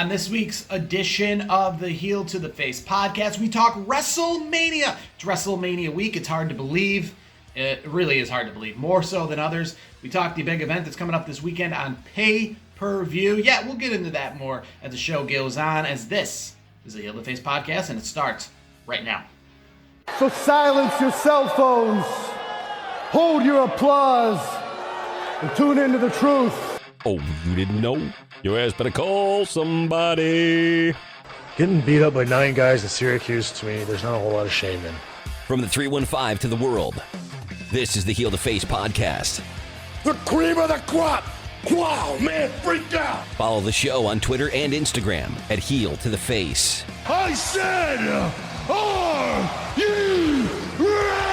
On this week's edition of the Heel to the Face podcast, we talk WrestleMania. It's WrestleMania week. It's hard to believe. It really is hard to believe, more so than others. We talk the big event that's coming up this weekend on pay-per-view. Yeah, we'll get into that more as the show goes on, as this is the Heel to the Face podcast, and it starts right now. So silence your cell phones, hold your applause, and tune into the truth. Oh, you didn't know? Your ass better call somebody. Getting beat up by 9 guys in Syracuse, to me, there's not a whole lot of shame in. From the 315 to the world, this is the Heel to Face podcast. The cream of the crop! Wow, man, freaked out! Follow the show on Twitter and Instagram at Heel to the Face. I said, are you ready?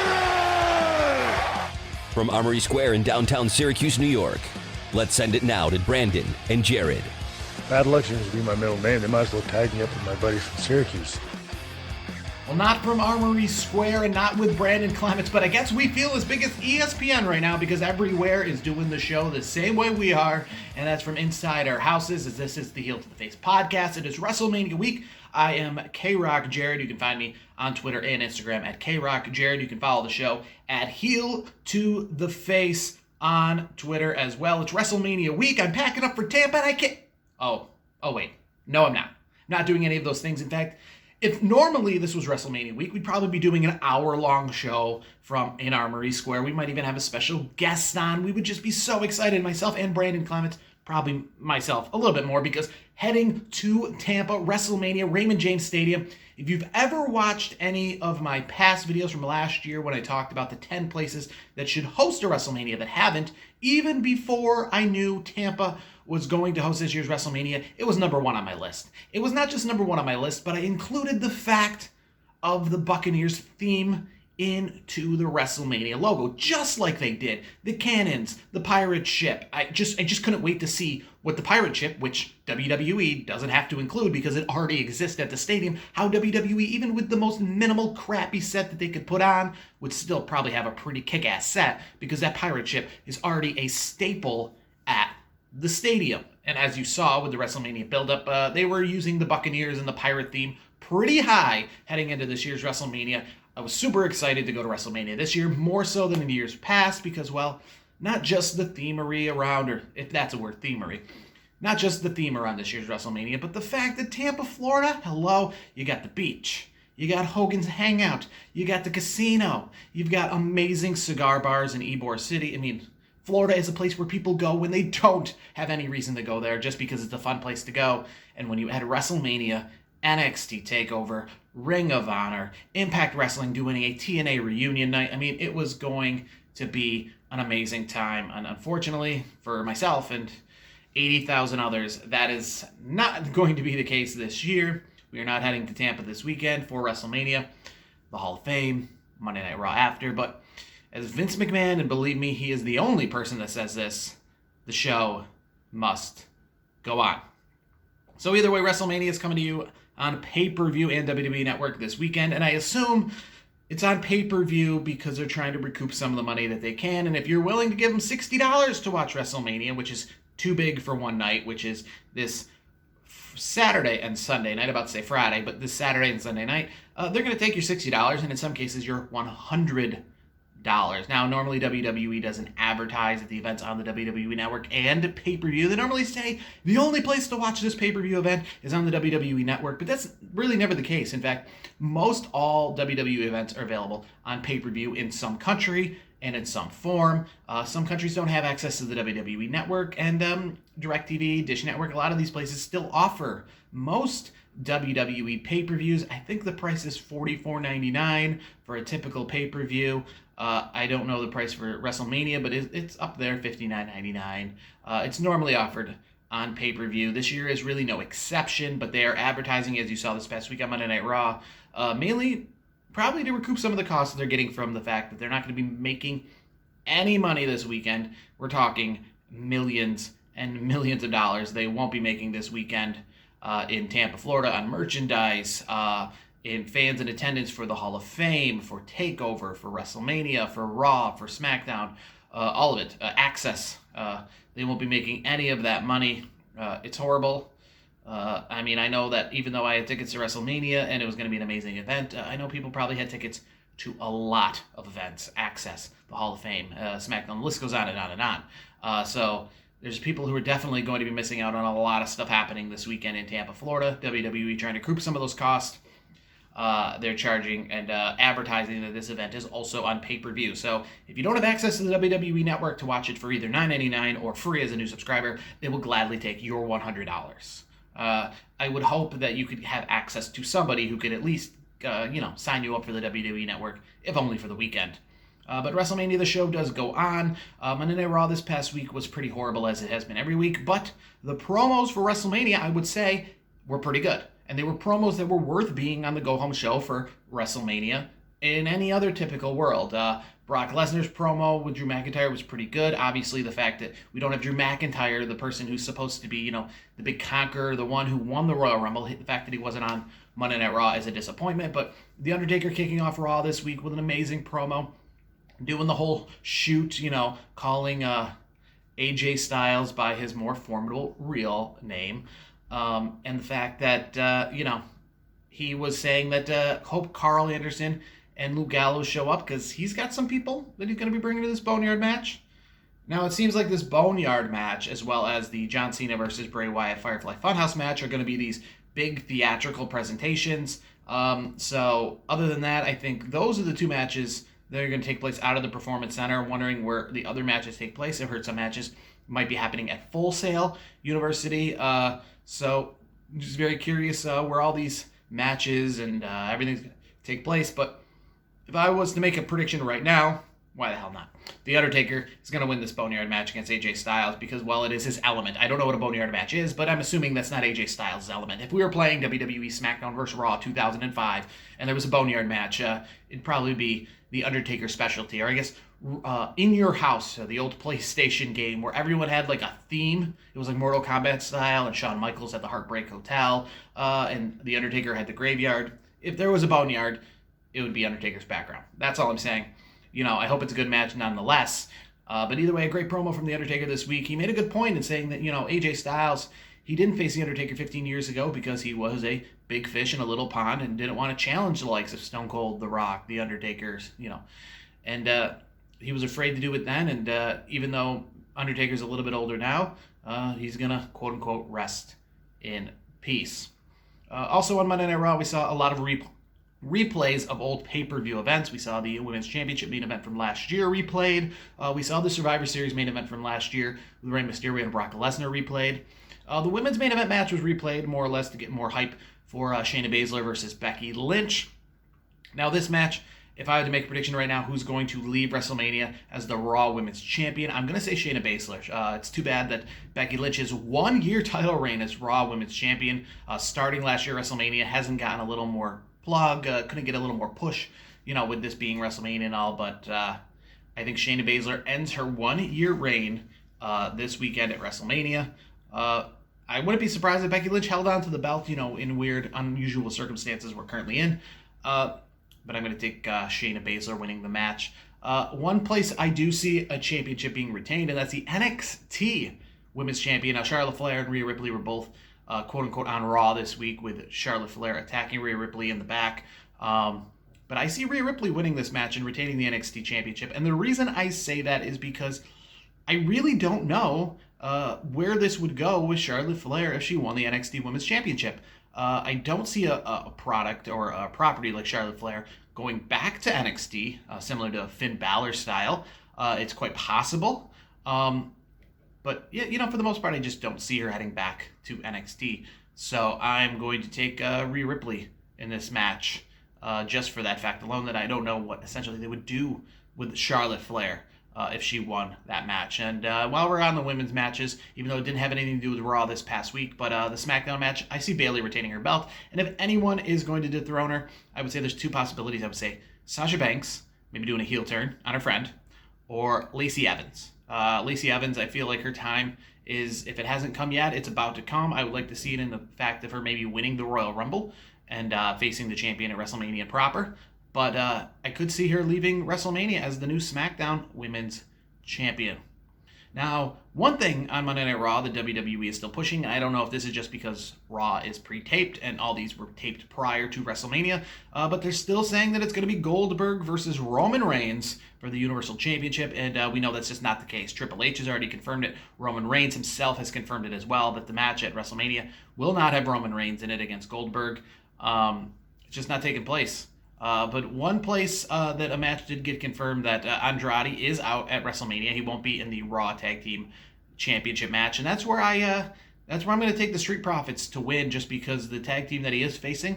From Armory Square in downtown Syracuse, New York, let's send it now to Brandon and Jared. Bad luck seems to be my middle name. They might as well tag me up with my buddies from Syracuse. Well, not from Armory Square and not with Brandon Clements, but I guess we feel as big as ESPN right now because everywhere is doing the show the same way we are, and that's from inside our houses, as this is the Heel to the Face podcast. It is WrestleMania week. I am K-Rock Jared. You can find me on Twitter and Instagram at K-Rock Jared. You can follow the show at Heel to the Face on Twitter as well. It's WrestleMania week. I'm packing up for Tampa and I can't... Oh wait. No, I'm not. I'm not doing any of those things. In fact, if normally this was WrestleMania week, we'd probably be doing an hour-long show from in Armory Square. We might even have a special guest on. We would just be so excited, myself and Brandon Clements, probably myself a little bit more, because heading to Tampa, WrestleMania, Raymond James Stadium. If you've ever watched any of my past videos from last year when I talked about the 10 places that should host a WrestleMania that haven't, even before I knew Tampa was going to host this year's WrestleMania, it was number one on my list. It was not just number one on my list, but I included the fact of the Buccaneers theme into the WrestleMania logo, just like they did the cannons, the pirate ship. I just couldn't wait to see what the pirate ship, which WWE doesn't have to include because it already exists at the stadium, how WWE, even with the most minimal crappy set that they could put on, would still probably have a pretty kick-ass set, because that pirate ship is already a staple at the stadium. And as you saw with the WrestleMania build-up, they were using the Buccaneers and the pirate theme pretty high heading into this year's WrestleMania. I was super excited to go to WrestleMania this year, more so than in years past, because, well, not just the themery around, or if that's a word, themery, not just the theme around this year's WrestleMania, but the fact that Tampa, Florida, hello, you got the beach, you got Hogan's Hangout, you got the casino, you've got amazing cigar bars in Ybor City. I mean, Florida is a place where people go when they don't have any reason to go there, just because it's a fun place to go. And when you had WrestleMania, NXT TakeOver, Ring of Honor, Impact Wrestling doing a TNA reunion night, I mean, it was going to be an amazing time. And unfortunately for myself and 80,000 others, that is not going to be the case this year. We are not heading to Tampa this weekend for WrestleMania, the Hall of Fame, Monday Night Raw after, but as Vince McMahon, and believe me, he is the only person that says this, the show must go on. So either way, WrestleMania is coming to you on pay-per-view and WWE Network this weekend, and I assume it's on pay-per-view because they're trying to recoup some of the money that they can, and if you're willing to give them $60 to watch WrestleMania, which is too big for one night, which is this Saturday and Sunday night, about to say Friday, but this Saturday and Sunday night, they're going to take your $60, and in some cases, your $100. Now, normally WWE doesn't advertise at the events on the WWE Network and pay-per-view. They normally say the only place to watch this pay-per-view event is on the WWE Network, but that's really never the case. In fact, most all WWE events are available on pay-per-view in some country and in some form. Some countries don't have access to the WWE Network, and DirecTV, Dish Network, a lot of these places still offer most WWE pay-per-views. I think the price is $44.99 for a typical pay-per-view. I don't know the price for WrestleMania, but it's up there, $59.99. It's normally offered on pay-per-view. This year is really no exception, but they are advertising, as you saw this past week on Monday Night Raw, mainly probably to recoup some of the costs that they're getting from the fact that they're not going to be making any money this weekend. We're talking millions and millions of dollars they won't be making this weekend in Tampa, Florida on merchandise, in fans in attendance for the Hall of Fame, for TakeOver, for WrestleMania, for Raw, for SmackDown, all of it. Access. They won't be making any of that money. It's horrible. I mean, I know that even though I had tickets to WrestleMania and it was going to be an amazing event, I know people probably had tickets to a lot of events, Access, the Hall of Fame, SmackDown, the list goes on and on and on. So there's people who are definitely going to be missing out on a lot of stuff happening this weekend in Tampa, Florida. WWE trying to recoup some of those costs. They're charging and advertising that this event is also on pay-per-view. So if you don't have access to the WWE Network to watch it for either $9.99 or free as a new subscriber, they will gladly take your $100. I would hope that you could have access to somebody who could at least, sign you up for the WWE Network, if only for the weekend. But WrestleMania, the show does go on. Monday Night Raw this past week was pretty horrible, as it has been every week, but the promos for WrestleMania, I would say, were pretty good. And they were promos that were worth being on the go-home show for WrestleMania in any other typical world. Brock Lesnar's promo with Drew McIntyre was pretty good. Obviously, the fact that we don't have Drew McIntyre, the person who's supposed to be, the big conqueror, the one who won the Royal Rumble, the fact that he wasn't on Monday Night Raw is a disappointment. But The Undertaker kicking off Raw this week with an amazing promo, doing the whole shoot, calling AJ Styles by his more formidable real name. And the fact that, he was saying that hope Carl Anderson and Luke Gallows show up because he's got some people that he's going to be bringing to this Boneyard match. Now, it seems like this Boneyard match, as well as the John Cena versus Bray Wyatt Firefly Funhouse match, are going to be these big theatrical presentations. So, other than that, I think those are the two matches that are going to take place out of the Performance Center. Wondering where the other matches take place. I've heard some matches might be happening at Full Sail University. So, I'm just very curious where all these matches and everything's going to take place. But if I was to make a prediction right now, why the hell not? The Undertaker is going to win this Boneyard match against AJ Styles because, well, it is his element. I don't know what a Boneyard match is, but I'm assuming that's not AJ Styles' element. If we were playing WWE SmackDown vs. Raw 2005 and there was a Boneyard match, it'd probably be the Undertaker specialty. Or I guess In Your House, the old PlayStation game where everyone had like a theme. It was like Mortal Kombat style, and Shawn Michaels had the Heartbreak Hotel, and the Undertaker had the Graveyard. If there was a Boneyard, it would be Undertaker's background. That's all I'm saying. I hope it's a good match nonetheless. But either way, a great promo from The Undertaker this week. He made a good point in saying that, AJ Styles, he didn't face The Undertaker 15 years ago because he was a big fish in a little pond and didn't want to challenge the likes of Stone Cold, The Rock, The Undertaker's, And he was afraid to do it then. And even though Undertaker's a little bit older now, he's going to, quote-unquote, rest in peace. Also on Monday Night Raw, we saw a lot of replays of old pay-per-view events. We saw the Women's Championship main event from last year replayed. We saw the Survivor Series main event from last year with Rey Mysterio and Brock Lesnar replayed. The women's main event match was replayed more or less to get more hype for Shayna Baszler versus Becky Lynch. Now this match, if I had to make a prediction right now, who's going to leave WrestleMania as the Raw Women's Champion, I'm going to say Shayna Baszler. It's too bad that Becky Lynch's one-year title reign as Raw Women's Champion, starting last year WrestleMania, hasn't gotten a little more plug, couldn't get a little more push, with this being WrestleMania and all, but I think Shayna Baszler ends her one-year reign this weekend at WrestleMania. I wouldn't be surprised if Becky Lynch held on to the belt, in weird, unusual circumstances we're currently in, but I'm going to take Shayna Baszler winning the match. One place I do see a championship being retained, and that's the NXT Women's Champion. Now, Charlotte Flair and Rhea Ripley were both quote-unquote on Raw this week with Charlotte Flair attacking Rhea Ripley in the back. But I see Rhea Ripley winning this match and retaining the NXT Championship. And the reason I say that is because I really don't know where this would go with Charlotte Flair if she won the NXT Women's Championship. I don't see a product or a property like Charlotte Flair going back to NXT, similar to Finn Balor style. It's quite possible. But, yeah, for the most part, I just don't see her heading back to NXT. So I'm going to take Rhea Ripley in this match, just for that fact alone, that I don't know what essentially they would do with Charlotte Flair if she won that match. And while we're on the women's matches, even though it didn't have anything to do with Raw this past week, but the SmackDown match, I see Bayley retaining her belt. And if anyone is going to dethrone her, I would say there's two possibilities. I would say Sasha Banks, maybe doing a heel turn on her friend, or Lacey Evans. Lacey Evans, I feel like her time is, if it hasn't come yet, it's about to come. I would like to see it in the fact of her maybe winning the Royal Rumble and facing the champion at WrestleMania proper. But I could see her leaving WrestleMania as the new SmackDown Women's Champion. Now, one thing on Monday Night Raw that WWE is still pushing, and I don't know if this is just because Raw is pre-taped and all these were taped prior to WrestleMania, but they're still saying that it's going to be Goldberg versus Roman Reigns for the Universal Championship, and we know that's just not the case. Triple H has already confirmed it. Roman Reigns himself has confirmed it as well, that the match at WrestleMania will not have Roman Reigns in it against Goldberg. It's just not taking place. But one place that a match did get confirmed, that Andrade is out at WrestleMania. He won't be in the Raw Tag Team Championship match, and that's where I'm going to take the Street Profits to win, just because the tag team that he is facing,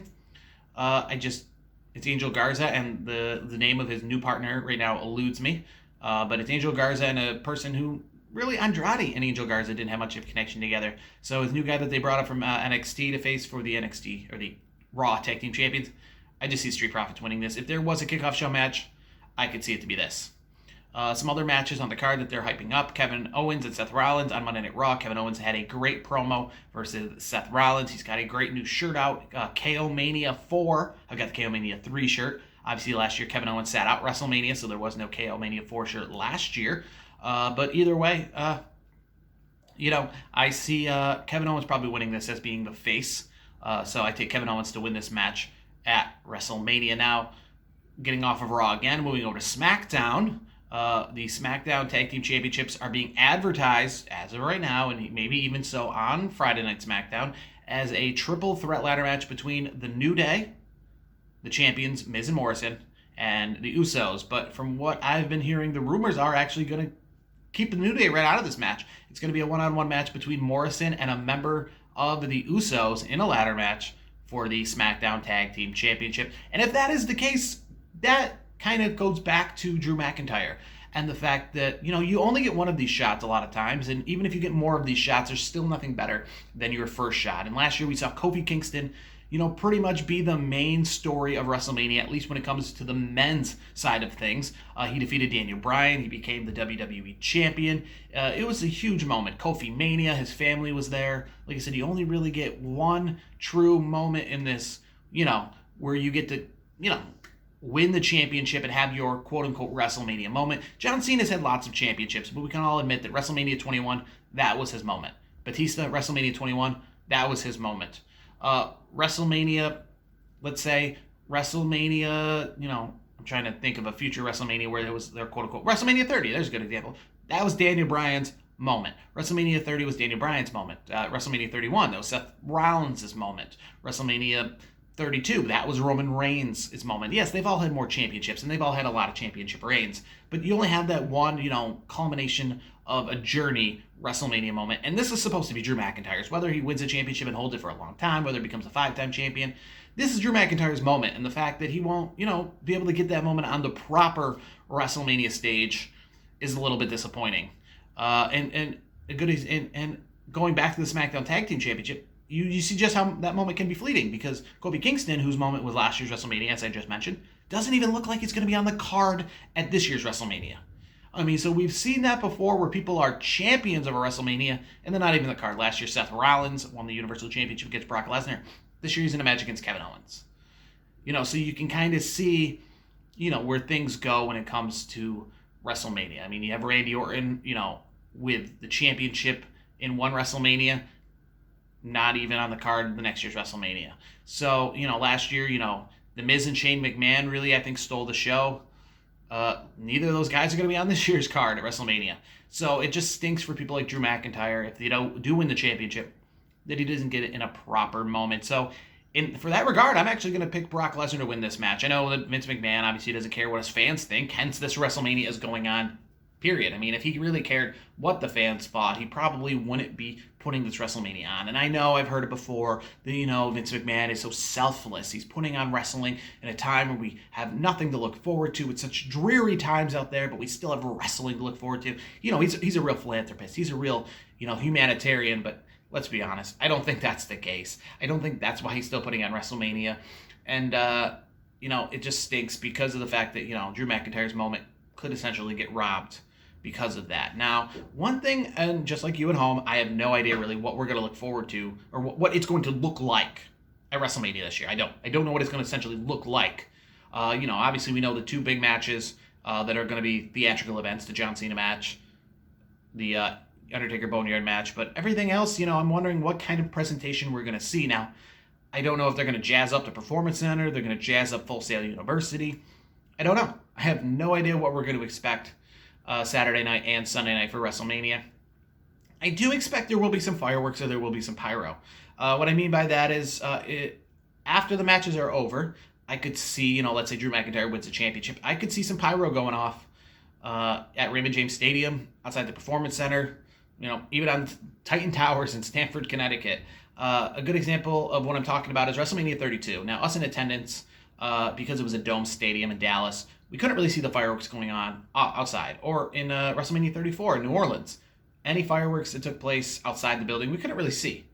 it's Angel Garza, and the name of his new partner right now eludes me. But it's Angel Garza and a person who really, Andrade and Angel Garza didn't have much of a connection together. So his new guy that they brought up from NXT to face for the NXT or the Raw Tag Team Champions. I just see Street Profits winning this. If there was a kickoff show match, I could see it to be this. Some other matches on the card that they're hyping up. Kevin Owens and Seth Rollins on Monday Night Raw. Kevin Owens had a great promo versus Seth Rollins. He's got a great new shirt out, KO Mania 4. I've got the KO Mania 3 shirt. Obviously, last year Kevin Owens sat out WrestleMania, so there was no KO Mania 4 shirt last year. But either way, I see Kevin Owens probably winning this as being the face. So I take Kevin Owens to win this match at WrestleMania. Now, getting off of Raw again, moving over to SmackDown. The SmackDown Tag Team Championships are being advertised as of right now, and maybe even so on Friday Night SmackDown, as a triple threat ladder match between the New Day, the champions Miz and Morrison, and the Usos. But from what I've been hearing, the rumors are actually going to keep the New Day right out of this match. It's going to be a one-on-one match between Morrison and a member of the Usos in a ladder match for the SmackDown Tag Team Championship. And if that is the case, that kind of goes back to Drew McIntyre and the fact that, you only get one of these shots a lot of times, and even if you get more of these shots, there's still nothing better than your first shot. And last year we saw Kofi Kingston, pretty much be the main story of WrestleMania, at least when it comes to the men's side of things. He defeated Daniel Bryan. He became the WWE champion. It was a huge moment. Kofi Mania, his family was there. Like I said, you only really get one true moment in this, where you get to, win the championship and have your quote-unquote WrestleMania moment. John Cena's had lots of championships, but we can all admit that WrestleMania 21, that was his moment. Batista, WrestleMania 21, that was his moment. WrestleMania, let's say WrestleMania, I'm trying to think of a future WrestleMania where there was their quote-unquote WrestleMania 30. There's a good example. That was Daniel Bryan's moment. WrestleMania 30 was Daniel Bryan's moment. WrestleMania 31, that was Seth Rollins' moment. WrestleMania 32, that was Roman Reigns' moment. Yes, they've all had more championships, and they've all had a lot of championship reigns, but you only have that one, culmination of a journey WrestleMania moment, and this is supposed to be Drew McIntyre's. Whether he wins a championship and holds it for a long time, whether he becomes a 5-time champion, this is Drew McIntyre's moment, and the fact that he won't, be able to get that moment on the proper WrestleMania stage is a little bit disappointing. And going back to the SmackDown Tag Team Championship, you see just how that moment can be fleeting, because Kofi Kingston, whose moment was last year's WrestleMania, as I just mentioned, doesn't even look like it's going to be on the card at this year's WrestleMania. So we've seen that before, where people are champions of a WrestleMania and they're not even the card. Last year, Seth Rollins won the Universal Championship against Brock Lesnar. This year, he's in a match against Kevin Owens. So you can kind of see, where things go when it comes to WrestleMania. You have Randy Orton, with the championship in one WrestleMania, not even on the card the next year's WrestleMania. So, last year, The Miz and Shane McMahon really, I think, stole the show. Neither of those guys are going to be on this year's card at WrestleMania. So it just stinks for people like Drew McIntyre, if they do win the championship, that he doesn't get it in a proper moment. So for that regard, I'm actually going to pick Brock Lesnar to win this match. I know that Vince McMahon obviously doesn't care what his fans think, hence this WrestleMania is going on, period. If he really cared what the fans thought, he probably wouldn't be putting this WrestleMania on. And I know I've heard it before that, Vince McMahon is so selfless. He's putting on wrestling in a time where we have nothing to look forward to. It's such dreary times out there, but we still have wrestling to look forward to. He's a real philanthropist. He's a real, humanitarian, but let's be honest, I don't think that's the case. I don't think that's why he's still putting on WrestleMania. And, it just stinks because of the fact that, Drew McIntyre's moment could essentially get robbed because of that. Now, one thing, and just like you at home, I have no idea really what we're going to look forward to, or what it's going to look like at WrestleMania this year. I don't know what it's going to essentially look like. Obviously we know the two big matches that are going to be theatrical events, the John Cena match the Undertaker Boneyard match. But everything else, I'm wondering what kind of presentation we're going to see. Now, I don't know if they're going to jazz up the Performance Center, they're going to jazz up Full Sail University. I don't know. I have no idea what we're going to expect Saturday night and Sunday night for WrestleMania. I do expect there will be some fireworks or there will be some pyro. What I mean by that is after the matches are over, I could see, let's say Drew McIntyre wins the championship. I could see some pyro going off at Raymond James Stadium, outside the Performance Center, even on Titan Towers in Stamford, Connecticut. A good example of what I'm talking about is WrestleMania 32. Now, us in attendance, because it was a dome stadium in Dallas, we couldn't really see the fireworks going on outside. Or in WrestleMania 34 in New Orleans, any fireworks that took place outside the building, we couldn't really see.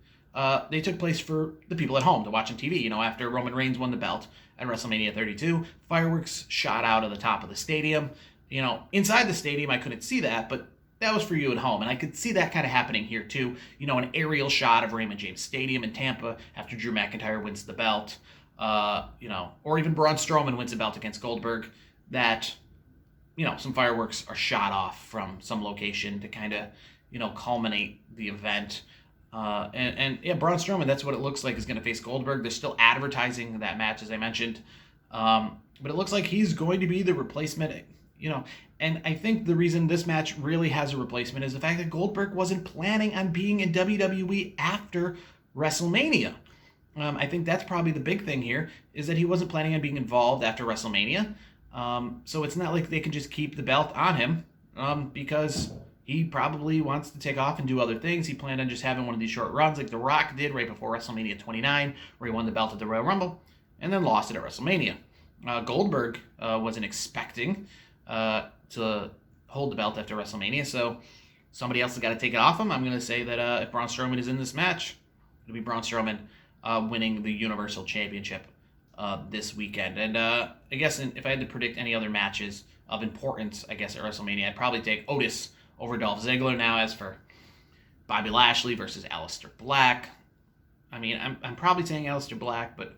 They took place for the people at home to watch on TV. After Roman Reigns won the belt at WrestleMania 32, fireworks shot out of the top of the stadium. Inside the stadium, I couldn't see that, but that was for you at home. And I could see that kind of happening here too. An aerial shot of Raymond James Stadium in Tampa after Drew McIntyre wins the belt. Or even Braun Strowman wins the belt against Goldberg. That, some fireworks are shot off from some location to kind of, culminate the event. And Braun Strowman, that's what it looks like, is going to face Goldberg. They're still advertising that match, as I mentioned. But it looks like he's going to be the replacement, And I think the reason this match really has a replacement is the fact that Goldberg wasn't planning on being in WWE after WrestleMania. I think that's probably the big thing here, is that he wasn't planning on being involved after WrestleMania. So it's not like they can just keep the belt on him, because he probably wants to take off and do other things. He planned on just having one of these short runs like The Rock did right before WrestleMania 29, where he won the belt at the Royal Rumble and then lost it at WrestleMania. Goldberg wasn't expecting to hold the belt after WrestleMania, so somebody else has got to take it off him. I'm going to say that if Braun Strowman is in this match, it'll be Braun Strowman winning the Universal Championship this weekend. And I guess if I had to predict any other matches of importance, at WrestleMania, I'd probably take Otis over Dolph Ziggler. Now, as for Bobby Lashley versus Aleister Black, I'm probably saying Aleister Black, but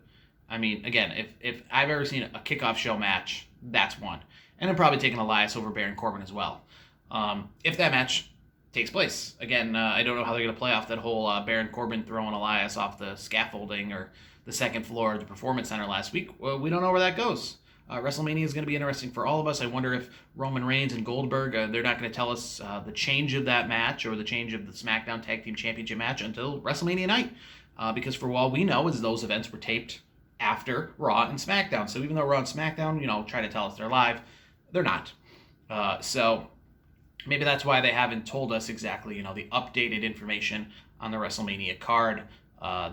again, if I've ever seen a kickoff show match, that's one. And I'm probably taking Elias over Baron Corbin as well. If that match takes place. Again, I don't know how they're going to play off that whole Baron Corbin throwing Elias off the scaffolding or the second floor of the Performance Center last week. Well, we don't know where that goes. WrestleMania is going to be interesting for all of us. I wonder if Roman Reigns and Goldberg, they're not going to tell us the change of that match or the change of the SmackDown Tag Team Championship match until WrestleMania night. Because for all we know is those events were taped after Raw and SmackDown. So even though Raw and SmackDown, try to tell us they're live, they're not. So maybe that's why they haven't told us exactly, the updated information on the WrestleMania card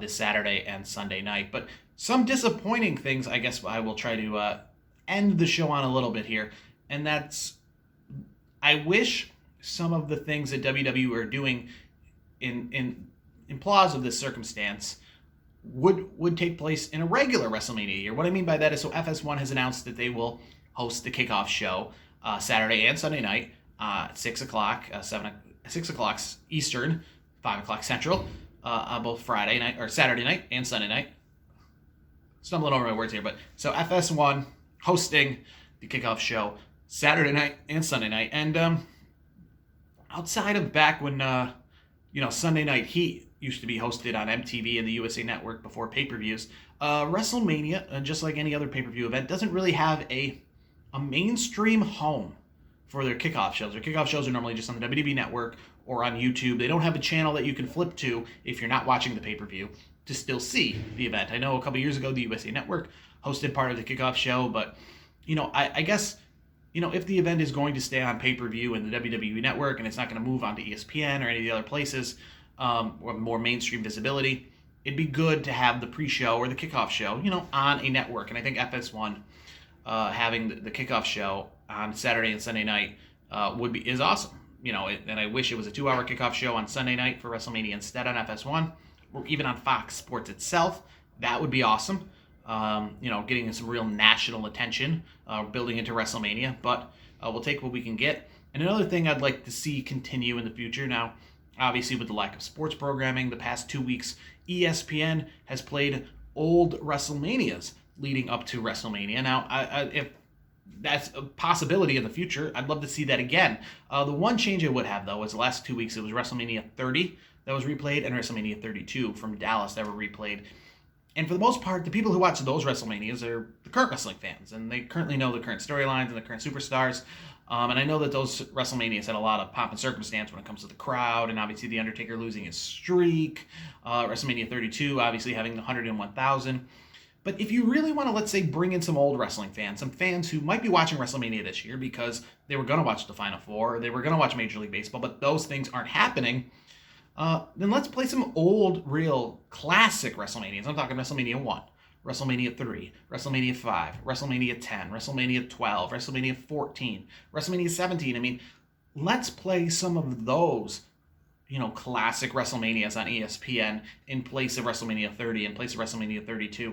this Saturday and Sunday night. But some disappointing things, I guess I will try to end the show on a little bit here. And that's, I wish some of the things that WWE are doing in applause of this circumstance would take place in a regular WrestleMania year. What I mean by that is, so FS1 has announced that they will host the kickoff show Saturday and Sunday night, 6 o'clock, 6 o'clock Eastern, 5 o'clock Central, both Friday night or Saturday night and Sunday night. Stumbling over my words here, but so FS1 hosting the kickoff show Saturday night and Sunday night, and outside of back when Sunday Night Heat used to be hosted on MTV and the USA Network before pay-per-views, WrestleMania, just like any other pay-per-view event, doesn't really have a mainstream home for their kickoff shows. Their kickoff shows are normally just on the WWE Network or on YouTube. They don't have a channel that you can flip to if you're not watching the pay-per-view to still see the event. I know a couple years ago the USA Network hosted part of the kickoff show, but I guess if the event is going to stay on pay-per-view in the WWE Network and it's not going to move on to ESPN or any of the other places or more mainstream visibility, it'd be good to have the pre-show or the kickoff show, on a network. And I think FS1 having the kickoff show on Saturday and Sunday night is awesome. And I wish it was a 2-hour kickoff show on Sunday night for WrestleMania instead on FS1 or even on Fox Sports itself. That would be awesome. Getting some real national attention, building into WrestleMania, but we'll take what we can get. And another thing I'd like to see continue in the future now, obviously with the lack of sports programming, the past 2 weeks, ESPN has played old WrestleManias leading up to WrestleMania. Now, if that's a possibility in the future. I'd love to see that again. The one change I would have, though, was the last 2 weeks, it was WrestleMania 30 that was replayed and WrestleMania 32 from Dallas that were replayed. And for the most part, the people who watch those WrestleManias are the current wrestling fans, and they currently know the current storylines and the current superstars. And I know that those WrestleManias had a lot of pomp and circumstance when it comes to the crowd, and obviously The Undertaker losing his streak, WrestleMania 32 obviously having the 101,000. But if you really want to, let's say, bring in some old wrestling fans, some fans who might be watching WrestleMania this year because they were going to watch the Final Four, or they were going to watch Major League Baseball, but those things aren't happening, then let's play some old, real, classic WrestleManias. I'm talking WrestleMania 1, WrestleMania 3, WrestleMania 5, WrestleMania 10, WrestleMania 12, WrestleMania 14, WrestleMania 17. I mean, let's play some of those, classic WrestleManias on ESPN in place of WrestleMania 30, in place of WrestleMania 32,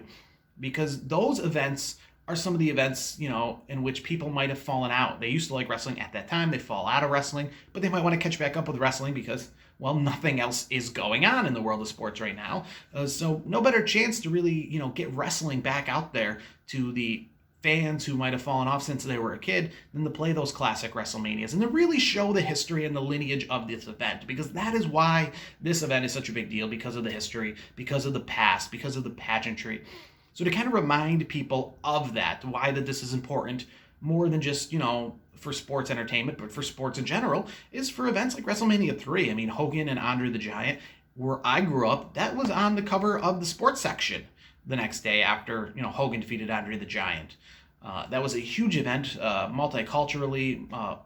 because those events are some of the events, in which people might have fallen out. They used to like wrestling at that time. They fall out of wrestling, but they might want to catch back up with wrestling because, well, nothing else is going on in the world of sports right now. So no better chance to really, get wrestling back out there to the fans who might have fallen off since they were a kid than to play those classic WrestleManias and to really show the history and the lineage of this event, because that is why this event is such a big deal, because of the history, because of the past, because of the pageantry. So to kind of remind people of that, why that this is important more than just, for sports entertainment, but for sports in general, is for events like WrestleMania 3. I mean, Hogan and Andre the Giant, where I grew up, that was on the cover of the sports section the next day after, Hogan defeated Andre the Giant. That was a huge event, multiculturally,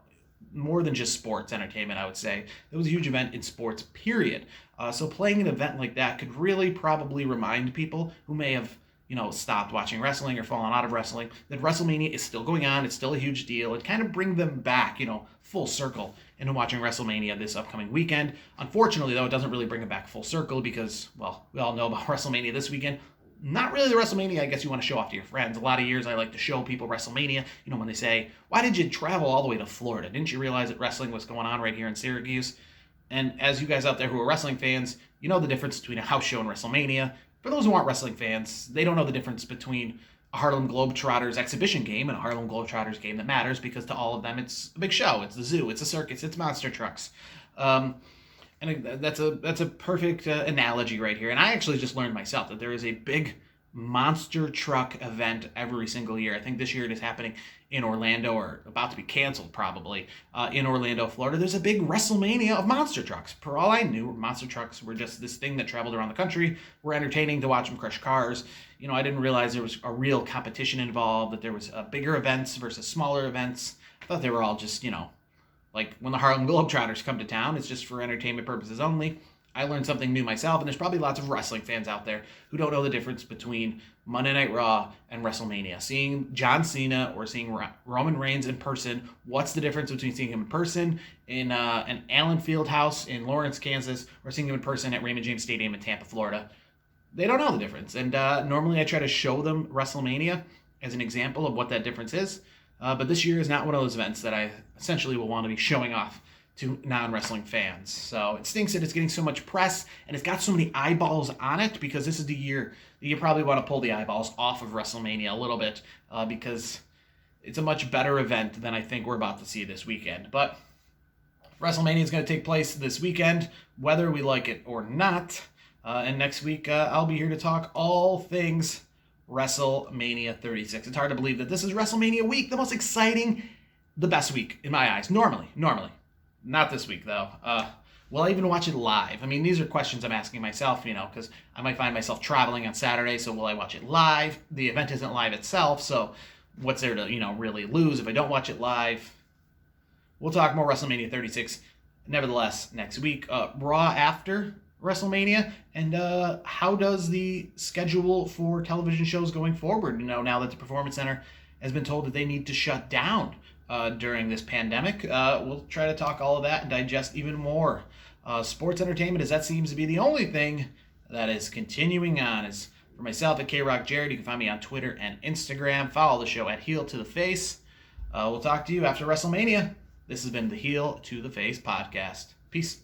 more than just sports entertainment, I would say. It was a huge event in sports, period. So playing an event like that could really probably remind people who may have stopped watching wrestling or fallen out of wrestling, that WrestleMania is still going on. It's still a huge deal. It kind of bring them back, full circle into watching WrestleMania this upcoming weekend. Unfortunately, though, it doesn't really bring it back full circle because, well, we all know about WrestleMania this weekend. Not really the WrestleMania I guess you want to show off to your friends. A lot of years I like to show people WrestleMania, when they say, why did you travel all the way to Florida? Didn't you realize that wrestling was going on right here in Syracuse? And as you guys out there who are wrestling fans, you know the difference between a house show and WrestleMania. For those who aren't wrestling fans, they don't know the difference between a Harlem Globetrotters exhibition game and a Harlem Globetrotters game that matters, because to all of them it's a big show, it's the zoo, it's a circus, it's monster trucks. And that's a perfect analogy right here. And I actually just learned myself that there is a big monster truck event every single year. I think this year it is happening in Orlando, or about to be canceled probably, in Orlando, Florida. There's a big WrestleMania of monster trucks. For all I knew, monster trucks were just this thing that traveled around the country, were entertaining to watch them crush cars. I didn't realize there was a real competition involved, that there was bigger events versus smaller events. I thought they were all just, like when the Harlem Globetrotters come to town, it's just for entertainment purposes only. I learned something new myself, and there's probably lots of wrestling fans out there who don't know the difference between Monday Night Raw and WrestleMania. Seeing John Cena or seeing Roman Reigns in person, what's the difference between seeing him in person in an Allen Fieldhouse in Lawrence, Kansas, or seeing him in person at Raymond James Stadium in Tampa, Florida? They don't know the difference. And normally I try to show them WrestleMania as an example of what that difference is. But this year is not one of those events that I essentially will want to be showing off to non-wrestling fans. So it stinks that it's getting so much press and it's got so many eyeballs on it, because this is the year that you probably want to pull the eyeballs off of WrestleMania a little bit, because it's a much better event than I think we're about to see this weekend. But WrestleMania is going to take place this weekend, whether we like it or not. And next week, I'll be here to talk all things WrestleMania 36. It's hard to believe that this is WrestleMania week, the most exciting, the best week in my eyes. Normally. Not this week, though. Will I even watch it live? I mean, these are questions I'm asking myself, because I might find myself traveling on Saturday, so will I watch it live? The event isn't live itself, so what's there to, really lose if I don't watch it live? We'll talk more WrestleMania 36, nevertheless, next week. Raw after WrestleMania, and how does the schedule for television shows going forward, now that the Performance Center has been told that they need to shut down during this pandemic. We'll try to talk all of that and digest even more sports entertainment, as that seems to be the only thing that is continuing on. As for myself at KRock Jared, you can find me on Twitter and Instagram. Follow the show at Heel to the Face. We'll talk to you after WrestleMania. This has been the Heel to the Face podcast. Peace.